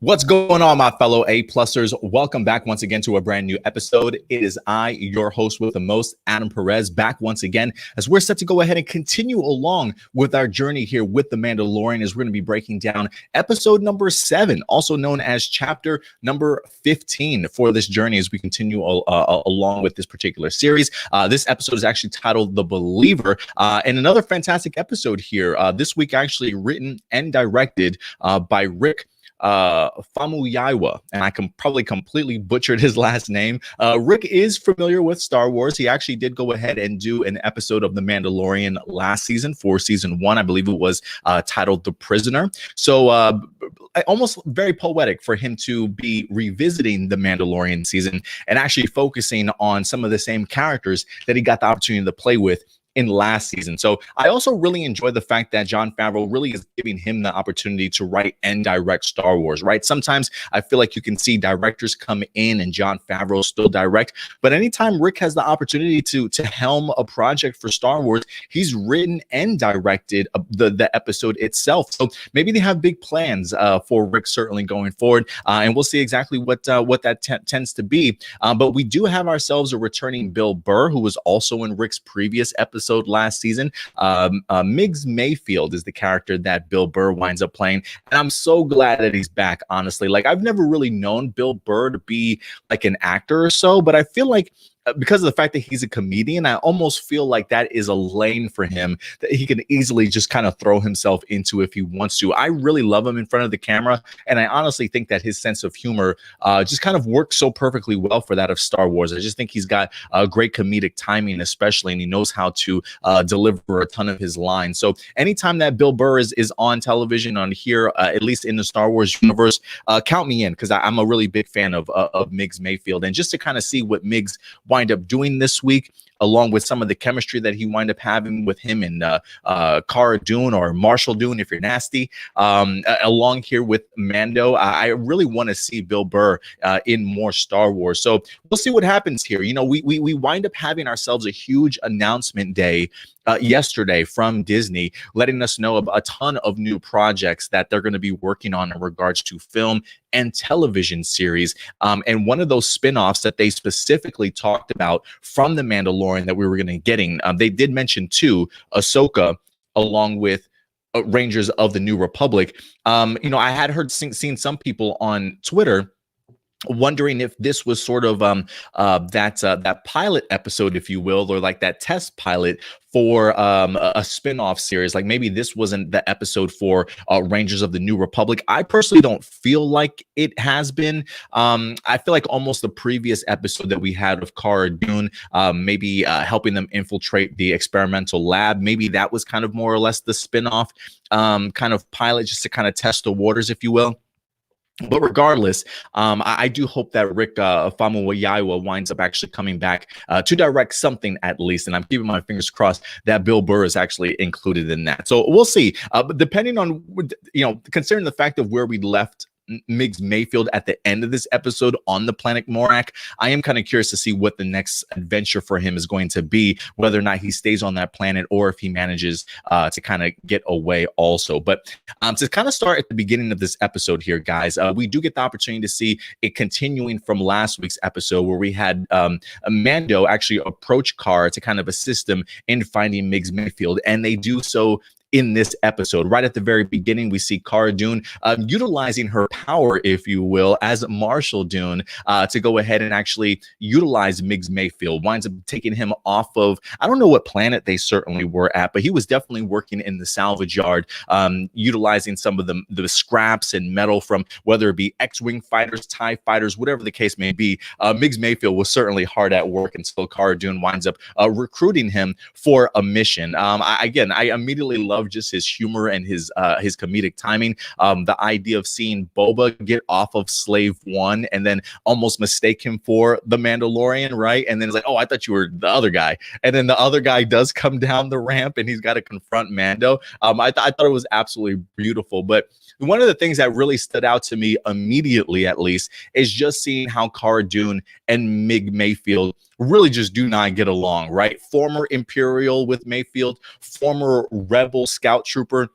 What's going on, my fellow A-plusers? Welcome back once again to a brand new episode. It is I, your host with the most, Adam Perez, back once again as we're set to go ahead and continue along with our journey here with The Mandalorian, as we're going to be breaking down episode number 7, also known as chapter number 15 for this journey as we continue along with this particular series. This episode is actually titled The Believer, and another fantastic episode here. This week actually written and directed by Rick Famuyiwa, and I can probably completely butchered his last name. Rick is familiar with Star Wars. He actually did go ahead and do an episode of The Mandalorian last season for season 1. I believe it was titled The Prisoner. So almost very poetic for him to be revisiting The Mandalorian season and actually focusing on some of the same characters that he got the opportunity to play with in last season. So I also really enjoy the fact that Jon Favreau really is giving him the opportunity to write and direct Star Wars, right? Sometimes I feel like you can see directors come in and Jon Favreau still direct, but anytime Rick has the opportunity to helm a project for Star Wars, he's written and directed the episode itself. So maybe they have big plans for Rick certainly going forward, and we'll see exactly what that tends to be. But we do have ourselves a returning Bill Burr, who was also in Rick's previous episode last season. Mayfeld is the character that Bill Burr winds up playing, and I'm so glad that he's back. Honestly, like, I've never really known Bill Burr to be like an actor or so, but I feel like because of the fact that he's a comedian, I almost feel like that is a lane for him that he can easily just kind of throw himself into if he wants to. I really love him in front of the camera, and I honestly think that his sense of humor just kind of works so perfectly well for that of Star Wars. I just think he's got great comedic timing, especially, and he knows how to deliver a ton of his lines. So anytime that Bill Burr is on television, on here, at least in the Star Wars universe, count me in, because I'm a really big fan of Mayfeld. And just to kind of see what Migs wind up doing this week, along with some of the chemistry that he wind up having with him and Cara Dune, or Marshall Dune if you're nasty, along here with Mando. I really want to see Bill Burr in more Star Wars. So we'll see what happens here. You know, we wind up having ourselves a huge announcement day yesterday from Disney, letting us know of a ton of new projects that they're going to be working on in regards to film and television series. And one of those spinoffs that they specifically talked about from The Mandalorian that we were going to getting, they did mention too, Ahsoka, along with Rangers of the New Republic. You know, I had seen some people on Twitter wondering if this was sort of that pilot episode, if you will, or like that test pilot for a spin-off series. Like maybe this wasn't the episode for Rangers of the New Republic. I personally don't feel like it has been. I feel like almost the previous episode that we had of Cara Dune, maybe helping them infiltrate the experimental lab, maybe that was kind of more or less the spin-off kind of pilot, just to kind of test the waters, if you will. But regardless, I do hope that Rick Famuyiwa winds up actually coming back to direct something at least. And I'm keeping my fingers crossed that Bill Burr is actually included in that. So we'll see. But depending on, you know, considering the fact of where we left Mayfeld at the end of this episode on the planet Morak, I am kind of curious to see what the next adventure for him is going to be, whether or not he stays on that planet or if he manages to kind of get away also. But to kind of start at the beginning of this episode here, guys, we do get the opportunity to see it continuing from last week's episode, where we had Mando actually approach Cara to kind of assist him in finding Mayfeld, and they do so in this episode. Right at the very beginning, we see Cara Dune utilizing her power, if you will, as Marshall Dune to go ahead and actually utilize Mayfeld. Winds up taking him off of, I don't know what planet they certainly were at, but he was definitely working in the salvage yard, utilizing some of the scraps and metal from whether it be X-Wing fighters, TIE fighters, whatever the case may be. Mayfeld was certainly hard at work until Cara Dune winds up recruiting him for a mission. I immediately love just his humor and his comedic timing. The idea of seeing Boba get off of Slave One and then almost mistake him for the Mandalorian, right? And then it's like, oh, I thought you were the other guy. And then the other guy does come down the ramp and he's got to confront Mando. I thought it was absolutely beautiful. But one of the things that really stood out to me immediately, at least, is just seeing how Cara Dune and Mayfeld really just do not get along, right? Former Imperial with Mayfeld, former Rebel scout trooper.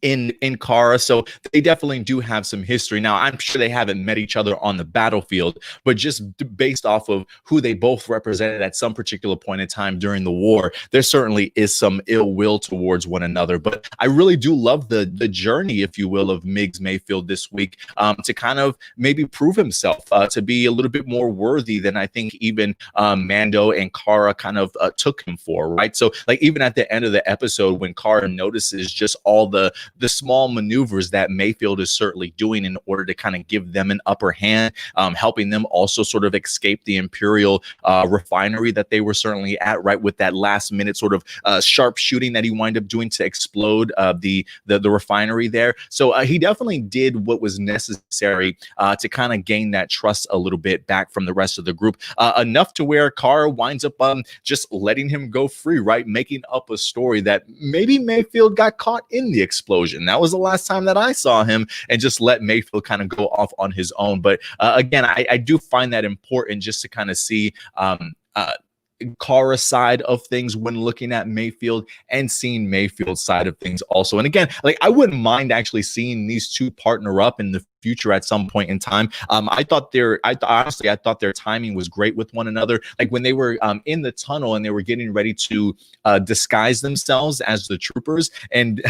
in Kara, so they definitely do have some history. Now, I'm sure they haven't met each other on the battlefield, but just based off of who they both represented at some particular point in time during the war, there certainly is some ill will towards one another. But I really do love the journey, if you will, of Migs Mayfield this week, to kind of maybe prove himself to be a little bit more worthy than I think even Mando and Kara kind of took him for, right? So like even at the end of the episode, when Kara notices just all the small maneuvers that Mayfield is certainly doing in order to kind of give them an upper hand, helping them also sort of escape the Imperial refinery that they were certainly at, right, with that last minute sort of sharp shooting that he wound up doing to explode the refinery there. So he definitely did what was necessary to kind of gain that trust a little bit back from the rest of the group, enough to where Kara winds up just letting him go free, right, making up a story that maybe Mayfield got caught in the explosion. That was the last time that I saw him, and just let Mayfield kind of go off on his own. But again, I do find that important just to kind of see Kara's side of things when looking at Mayfield, and seeing Mayfield's side of things also. And again, like I wouldn't mind actually seeing these two partner up in the future at some point in time. I thought their timing was great with one another. Like when they were in the tunnel and they were getting ready to disguise themselves as the troopers, and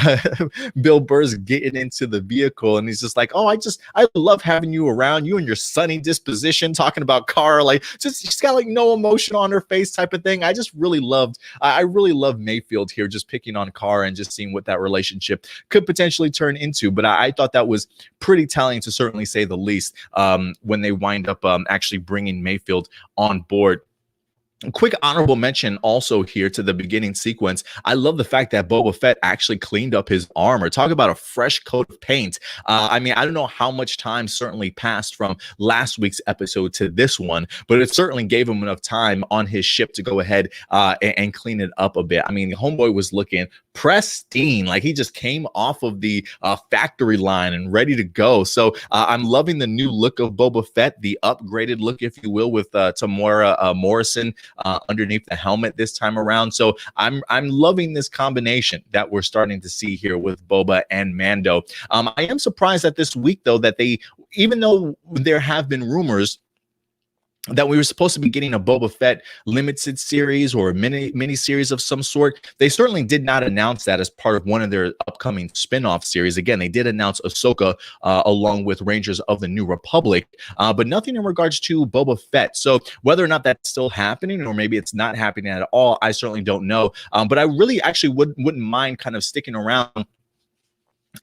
Bill Burr's getting into the vehicle, and he's just like, "Oh, I love having you around, you and your sunny disposition," talking about Kara, like just she's got like no emotion on her face type of thing. I really love Mayfield here, just picking on Kara and just seeing what that relationship could potentially turn into. But I thought that was pretty telling, to certainly say the least, when they wind up actually bringing Mayfield on board. Quick honorable mention also here to the beginning sequence. I love the fact that Boba Fett actually cleaned up his armor. Talk about a fresh coat of paint. I mean, I don't know how much time certainly passed from last week's episode to this one, but it certainly gave him enough time on his ship to go ahead and clean it up a bit. I mean, homeboy was looking pristine, like he just came off of the factory line and ready to go. So I'm loving the new look of Boba Fett, the upgraded look, if you will, with Tamora Morrison underneath the helmet this time around. So I'm loving this combination that we're starting to see here with Boba and Mando. I am surprised that this week, though, that even though there have been rumors that we were supposed to be getting a Boba Fett limited series or a mini series of some sort, they certainly did not announce that as part of one of their upcoming spin-off series. Again, they did announce Ahsoka along with Rangers of the New Republic, but nothing in regards to Boba Fett. So whether or not that's still happening, or maybe it's not happening at all, I certainly don't know. But I really actually wouldn't mind kind of sticking around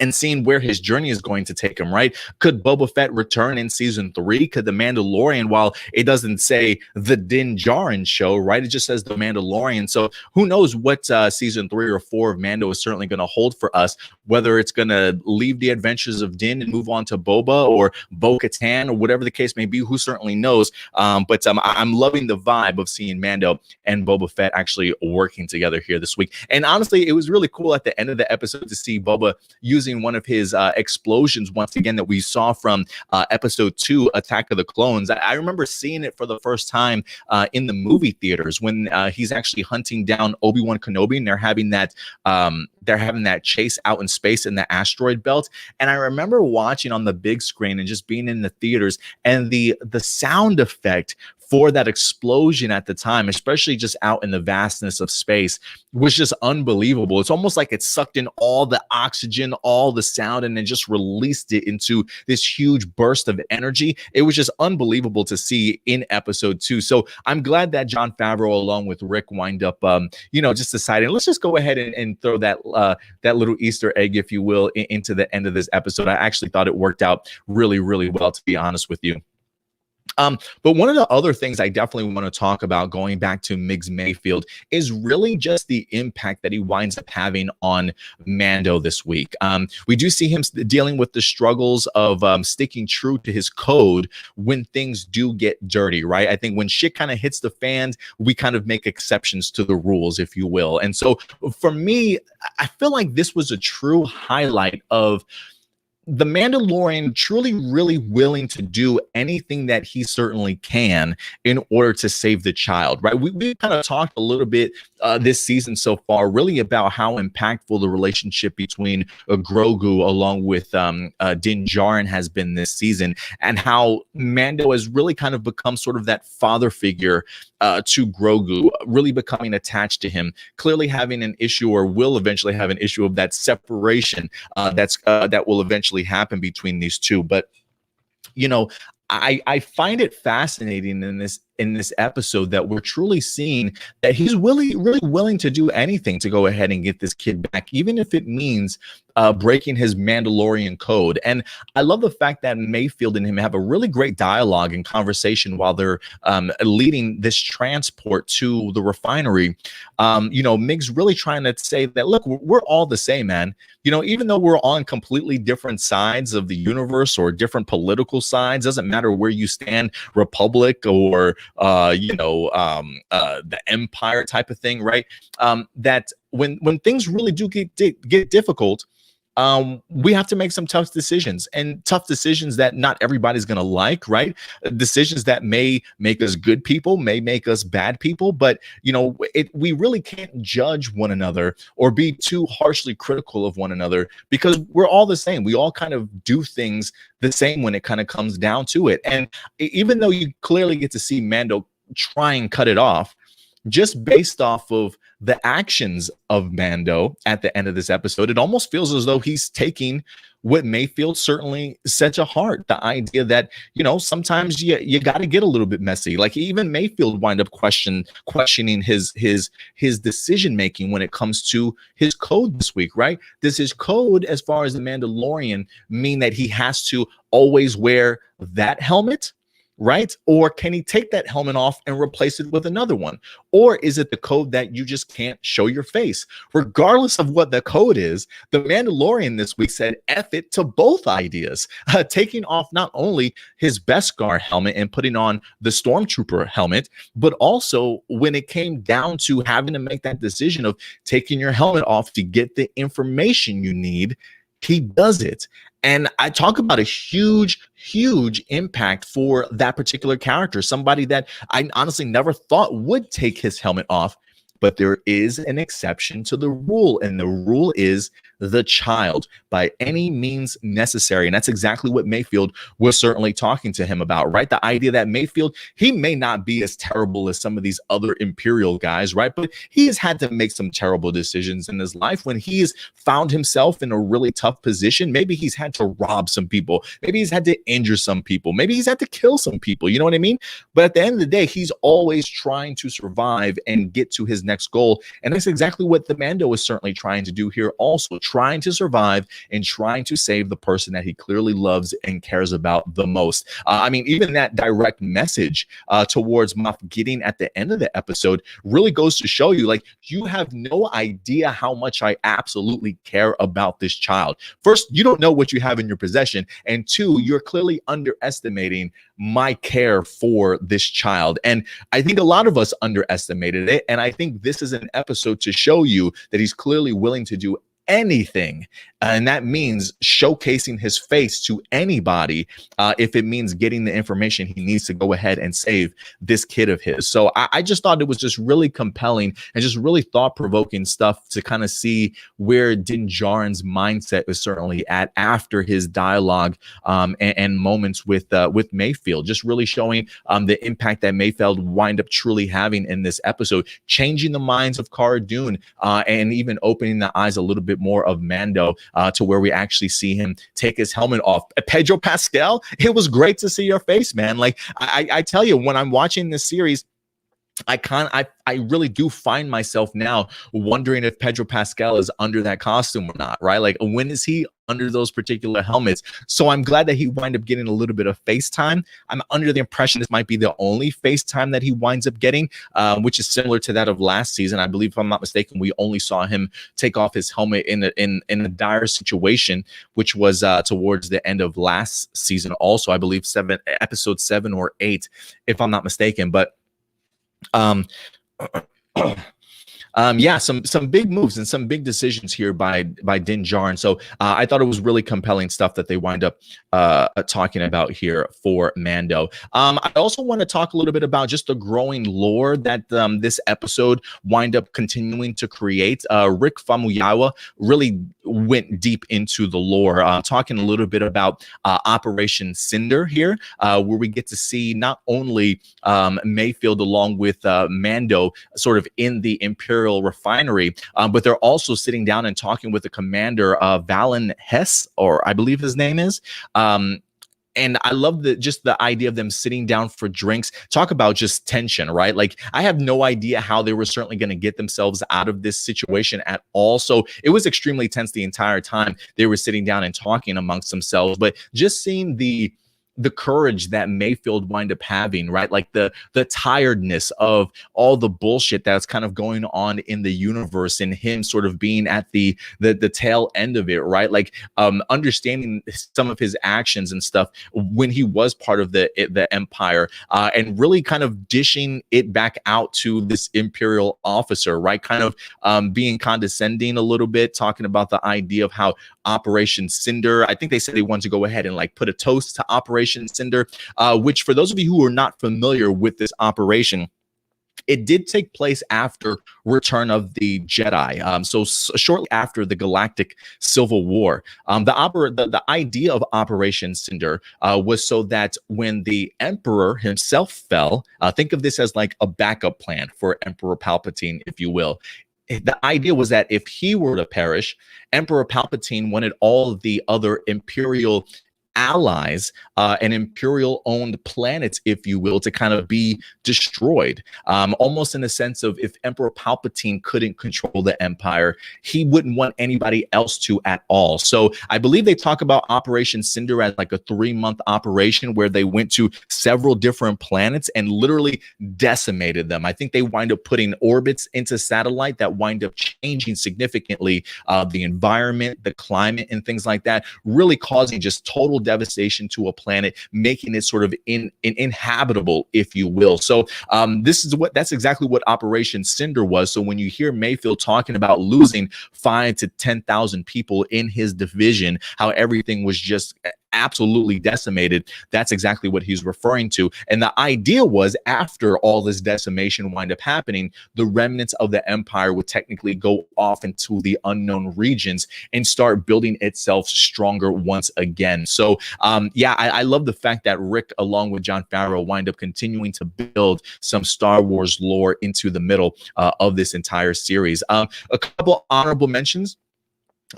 and seeing where his journey is going to take him, right? Could Boba Fett return in season 3? Could the Mandalorian, while it doesn't say the Din Djarin show, right? It just says the Mandalorian. So who knows what season 3 or 4 of Mando is certainly going to hold for us, whether it's going to leave the adventures of Din and move on to Boba or Bo-Katan or whatever the case may be, who certainly knows. But I'm loving the vibe of seeing Mando and Boba Fett actually working together here this week. And honestly, it was really cool at the end of the episode to see Boba using one of his explosions once again that we saw from episode 2, Attack of the Clones. I remember seeing it for the first time in the movie theaters when he's actually hunting down Obi-Wan Kenobi, and they're having that chase out in space in the asteroid belt. And I remember watching on the big screen and just being in the theaters, and the sound effect for that explosion at the time, especially just out in the vastness of space, was just unbelievable. It's almost like it sucked in all the oxygen, all the sound, and then just released it into this huge burst of energy. It was just unbelievable to see in episode 2. So I'm glad that Jon Favreau, along with Rick, wind up, just deciding, let's just go ahead and throw that little Easter egg, if you will, into the end of this episode. I actually thought it worked out really, really well, to be honest with you. But one of the other things I definitely want to talk about, going back to Migs Mayfield, is really just the impact that he winds up having on Mando this week. We do see him dealing with the struggles of sticking true to his code when things do get dirty, right? I think when shit kind of hits the fans, we kind of make exceptions to the rules, if you will. And so for me, I feel like this was a true highlight of the Mandalorian truly really willing to do anything that he certainly can in order to save the child, right? We kind of talked a little bit this season so far, really about how impactful the relationship between Grogu along with Din Djarin has been this season, and how Mando has really kind of become sort of that father figure to Grogu, really becoming attached to him, clearly having an issue, or will eventually have an issue, of that separation that will eventually happen between these two. But you know, I find it fascinating in this episode that we're truly seeing that he's really willing to do anything to go ahead and get this kid back, even if it means breaking his Mandalorian code. And I love the fact that Mayfeld and him have a really great dialogue and conversation while they're leading this transport to the refinery. Mig's really trying to say that, look, we're all the same, man. Even though we're on completely different sides of the universe or different political sides, doesn't matter where you stand, Republic or the Empire type of thing, right? That when things really do get difficult, we have to make some tough decisions, and tough decisions that not everybody's going to like, right? Decisions that may make us good people, may make us bad people, but we really can't judge one another or be too harshly critical of one another, because we're all the same. We all kind of do things the same when it kind of comes down to it. And even though you clearly get to see Mando try and cut it off, just based off of the actions of Mando at the end of this episode, it almost feels as though he's taking what Mayfeld certainly set to heart. The idea that, sometimes you got to get a little bit messy. Like, even Mayfeld wind up questioning his decision making when it comes to his code this week, right? Does his code, as far as the Mandalorian, mean that he has to always wear that helmet? Right? Or can he take that helmet off and replace it with another one? Or is it the code that you just can't show your face? Regardless of what the code is, the Mandalorian this week said F it to both ideas, taking off not only his Beskar helmet and putting on the Stormtrooper helmet, but also when it came down to having to make that decision of taking your helmet off to get the information you need, he does it. And I talk about a huge impact for that particular character, somebody that I honestly never thought would take his helmet off. But there is an exception to the rule, and the rule is the child by any means necessary. And that's exactly what Mayfeld was certainly talking to him about, right? The idea that Mayfeld, he may not be as terrible as some of these other Imperial guys, right? But he has had to make some terrible decisions in his life when he has found himself in a really tough position. Maybe he's had to rob some people. Maybe he's had to injure some people. Maybe he's had to kill some people. You know what I mean? But at the end of the day, he's always trying to survive and get to his next goal. And that's exactly what the Mando is certainly trying to do here, also trying to survive and trying to save the person that he clearly loves and cares about the most. Even that direct message towards Moff Gideon at the end of the episode really goes to show you, like, you have no idea how much I absolutely care about this child. First, you don't know what you have in your possession, and two, you're clearly underestimating my care for this child. And I think a lot of us underestimated it, and I think this is an episode to show you that he's clearly willing to do anything, and that means showcasing his face to anybody if it means getting the information he needs to go ahead and save this kid of his. So I just thought it was just really compelling and just really thought-provoking stuff to kind of see where Din Djarin's mindset is certainly at after his dialogue and moments with Mayfeld, just really showing the impact that Mayfeld wind up truly having in this episode, changing the minds of Cara Dune and even opening the eyes a little bit more of Mando to where we actually see him take his helmet off. Pedro Pascal, it was great to see your face, man. Like, I tell you, when I'm watching this series, I really do find myself now wondering if Pedro Pascal is under that costume or not, right? Like, when is he under those particular helmets? So I'm glad that he wind up getting a little bit of FaceTime. I'm under the impression this might be the only FaceTime that he winds up getting, which is similar to that of last season. I believe, if I'm not mistaken, we only saw him take off his helmet in a dire situation, which was towards the end of last season. Also, I believe episode 7 or 8, if I'm not mistaken. But Yeah, some big moves and some big decisions here by Din Djarin. So I thought it was really compelling stuff that they wind up talking about here for Mando. I also want to talk a little bit about just the growing lore that this episode wind up continuing to create. Rick Famuyiwa really went deep into the lore, talking a little bit about Operation Cinder here, where we get to see not only Mayfeld along with Mando sort of in the Imperial refinery, but they're also sitting down and talking with the commander, Valen Hess, or I believe his name is. And I love just the idea of them sitting down for drinks. Talk about just tension, right? Like, I have no idea how they were certainly going to get themselves out of this situation at all. So it was extremely tense the entire time they were sitting down and talking amongst themselves. But just seeing the courage that Mayfeld wind up having, right? Like the tiredness of all the bullshit that's kind of going on in the universe, and him sort of being at the tail end of it, right? Like understanding some of his actions and stuff when he was part of the Empire, and really kind of dishing it back out to this Imperial officer, right? Kind of being condescending a little bit, talking about the idea of how Operation Cinder, I think they said they wanted to go ahead and like put a toast to Operation Cinder, which for those of you who are not familiar with this operation, it did take place after Return of the Jedi. So shortly after the Galactic Civil War, the idea of Operation Cinder was so that when the Emperor himself fell, think of this as like a backup plan for Emperor Palpatine, if you will. The idea was that if he were to perish, Emperor Palpatine wanted all of the other Imperial allies and Imperial-owned planets, if you will, to kind of be destroyed. Almost in the sense of, if Emperor Palpatine couldn't control the Empire, he wouldn't want anybody else to at all. So I believe they talk about Operation Cinder as like a 3-month operation where they went to several different planets and literally decimated them. I think they wind up putting orbits into satellite that wind up changing significantly the environment, the climate, and things like that, really causing just total devastation to a planet, making it sort of inhabitable, if you will. So that's exactly what Operation Cinder was. So when you hear Mayfeld talking about losing 5,000 to 10,000 people in his division, how everything was just absolutely decimated, that's exactly what he's referring to. And the idea was, after all this decimation wind up happening, the remnants of the Empire would technically go off into the unknown regions and start building itself stronger once again. So yeah, I love the fact that Rick, along with Jon Favreau, wind up continuing to build some Star Wars lore into the middle of this entire series. A couple honorable mentions.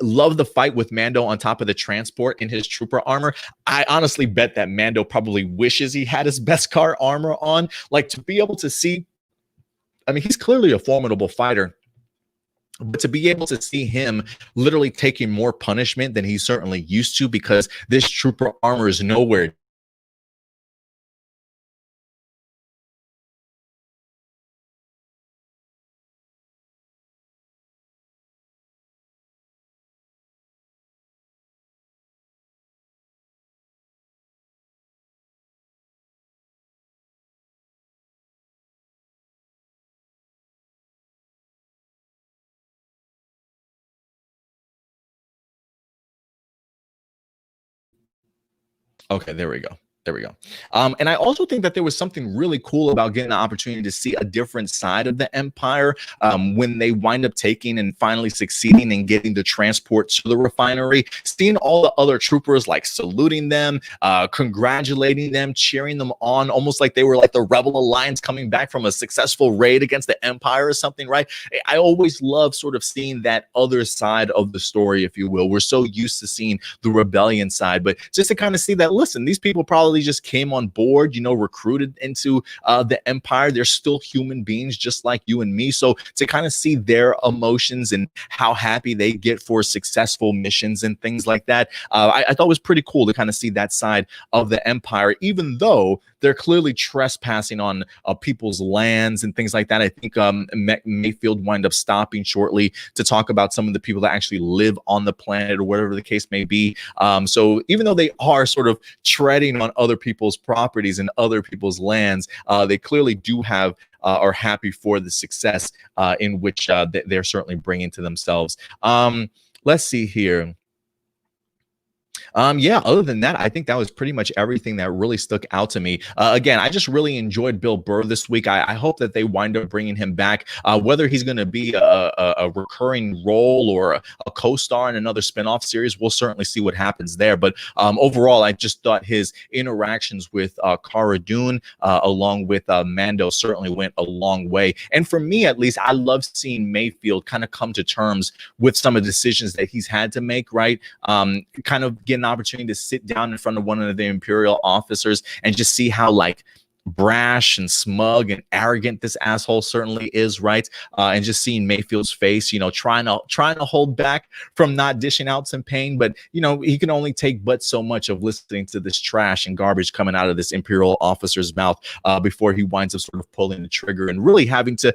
Love the fight with Mando on top of the transport in his trooper armor. I honestly bet that Mando probably wishes he had his Beskar armor on. Like, to be able to see, I mean, he's clearly a formidable fighter, but to be able to see him literally taking more punishment than he's certainly used to, because this trooper armor is nowhere. Okay, there we go. There we go. And I also think that there was something really cool about getting the opportunity to see a different side of the Empire when they wind up taking and finally succeeding in getting the transport to the refinery. Seeing all the other troopers like saluting them, congratulating them, cheering them on, almost like they were like the Rebel Alliance coming back from a successful raid against the Empire or something, right? I always love sort of seeing that other side of the story, if you will. We're so used to seeing the rebellion side, but just to kind of see that, listen, these people probably just came on board, you know, recruited into the Empire. They're still human beings just like you and me. So to kind of see their emotions and how happy they get for successful missions and things like that, I thought was pretty cool to kind of see that side of the Empire, even though they're clearly trespassing on people's lands and things like that. I think Mayfeld wind up stopping shortly to talk about some of the people that actually live on the planet or whatever the case may be. So even though they are sort of treading on other people's properties and other people's lands, they clearly do have are happy for the success in which they're certainly bringing to themselves. Let's see here. Yeah, other than that, I think that was pretty much everything that really stuck out to me. Again, I just really enjoyed Bill Burr this week. I hope that they wind up bringing him back, whether he's going to be a recurring role or a co-star in another spinoff series. We'll certainly see what happens there. But overall, I just thought his interactions with Cara Dune, along with Mando, certainly went a long way. And for me, at least, I love seeing Mayfeld kind of come to terms with some of the decisions that he's had to make, right? Kind of get an opportunity to sit down in front of one of the Imperial officers and just see how like brash and smug and arrogant this asshole certainly is, right? And just seeing Mayfeld's face, trying to hold back from not dishing out some pain, but he can only take but so much of listening to this trash and garbage coming out of this Imperial officer's mouth before he winds up sort of pulling the trigger and really having to,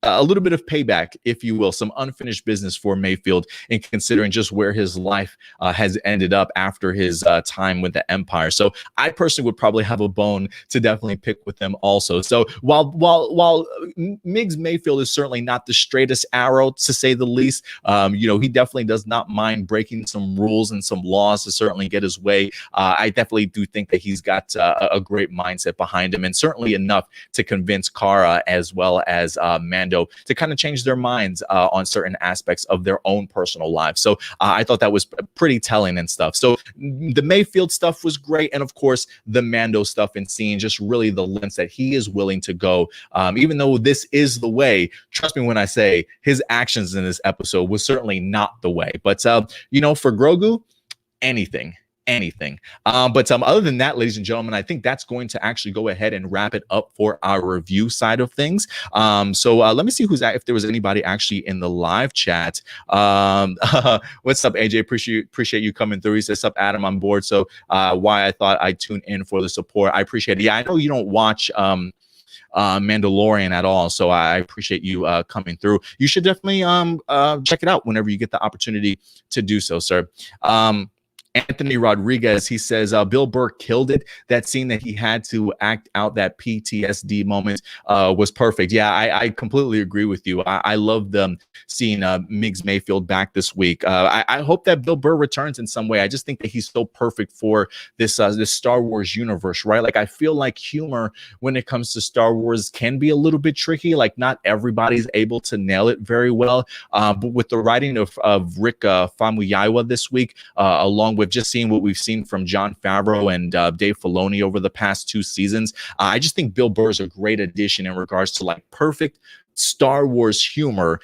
a little bit of payback, if you will, some unfinished business for Mayfeld, in considering just where his life has ended up after his time with the Empire. So I personally would probably have a bone to definitely pick with them also. So while Migs Mayfeld is certainly not the straightest arrow, to say the least, he definitely does not mind breaking some rules and some laws to certainly get his way. I definitely do think that he's got a great mindset behind him, and certainly enough to convince Cara as well as Mando to kind of change their minds on certain aspects of their own personal lives. So I thought that was pretty telling and stuff. So the Mayfeld stuff was great. And of course, the Mando stuff, and seeing just really the lengths that he is willing to go. Even though this is the way, trust me when I say his actions in this episode was certainly not the way. But, for Grogu, anything. But other than that, ladies and gentlemen, I think that's going to actually go ahead and wrap it up for our review side of things. So let me see if there was anybody actually in the live chat. What's up, AJ? Appreciate you coming through. He says, "Sup, Adam, on board." So why I thought I'd tune in for the support. I appreciate it. Yeah, I know you don't watch Mandalorian at all, so I appreciate you coming through. You should definitely check it out whenever you get the opportunity to do so, sir. Anthony Rodriguez, he says, Bill Burr killed it. That scene that he had to act out that PTSD moment was perfect. Yeah, I completely agree with you. I love seeing Migs Mayfeld back this week. I hope that Bill Burr returns in some way. I just think that he's so perfect for this Star Wars universe, right? Like, I feel like humor when it comes to Star Wars can be a little bit tricky. Like, not everybody's able to nail it very well. But with the writing of Rick Famuyiwa this week, along with just seeing what we've seen from Jon Favreau and Dave Filoni over the past 2 seasons, I just think Bill Burr is a great addition in regards to like perfect Star Wars humor,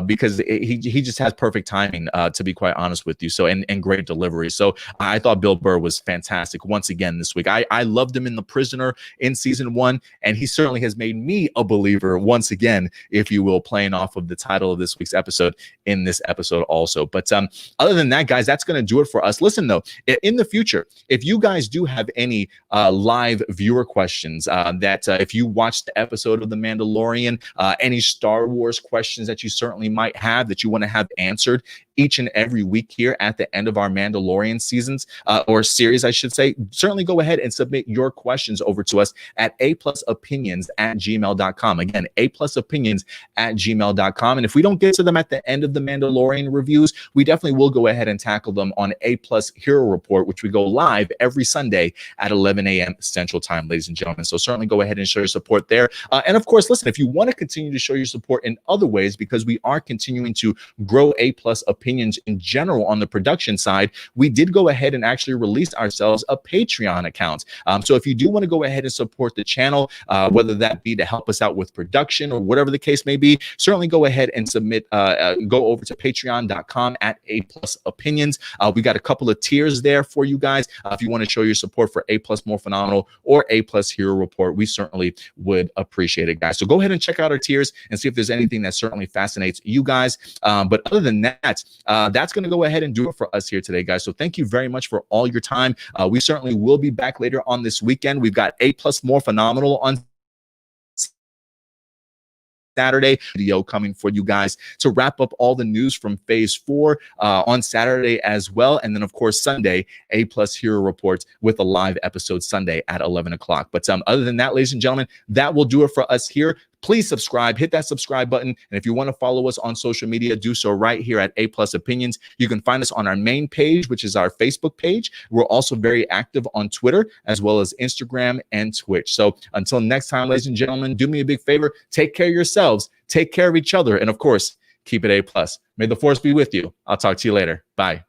because he just has perfect timing, to be quite honest with you. So and great delivery. So I thought Bill Burr was fantastic once again this week. I loved him in The Prisoner in season 1, and he certainly has made me a believer once again, if you will, playing off of the title of this week's episode in this episode also. But other than that, guys, that's going to do it for us. Listen though, in the future, if you guys do have any live viewer questions that if you watched the episode of The Mandalorian, any Star Wars questions that you certainly might have that you want to have answered each and every week here at the end of our Mandalorian seasons or series, I should say, certainly go ahead and submit your questions over to us at aplusopinions@gmail.com. Again, aplusopinions@gmail.com. And if we don't get to them at the end of the Mandalorian reviews, we definitely will go ahead and tackle them on A Plus Hero Report, which we go live every Sunday at 11 a.m. Central Time, ladies and gentlemen. So certainly go ahead and show your support there. And of course, listen, if you want to continue to show your support in other ways, because we are continuing to grow A Plus Opinions in general on the production side, we did go ahead and actually release ourselves a Patreon account. So if you do want to go ahead and support the channel, whether that be to help us out with production or whatever the case may be, certainly go ahead and submit, go over to patreon.com at A Plus Opinions. We got a couple of tiers there for you guys. If you want to show your support for A Plus More Phenomenal or A Plus Hero Report, we certainly would appreciate it, guys. So go ahead and check out our tiers and see if there's anything that certainly fascinates you guys. But other than that, that's going to go ahead and do it for us here today, guys. So thank you very much for all your time. We certainly will be back later on this weekend. We've got A+ More Phenomenal on Saturday video coming for you guys to wrap up all the news from phase 4 on Saturday as well. And then, of course, Sunday, A+ Hero Reports with a live episode Sunday at 11 o'clock. But other than that, ladies and gentlemen, that will do it for us here. Please subscribe, hit that subscribe button. And if you want to follow us on social media, do so right here at A+ Opinions. You can find us on our main page, which is our Facebook page. We're also very active on Twitter, as well as Instagram and Twitch. So until next time, ladies and gentlemen, do me a big favor. Take care of yourselves, take care of each other, and of course, keep it A+. May the force be with you. I'll talk to you later. Bye.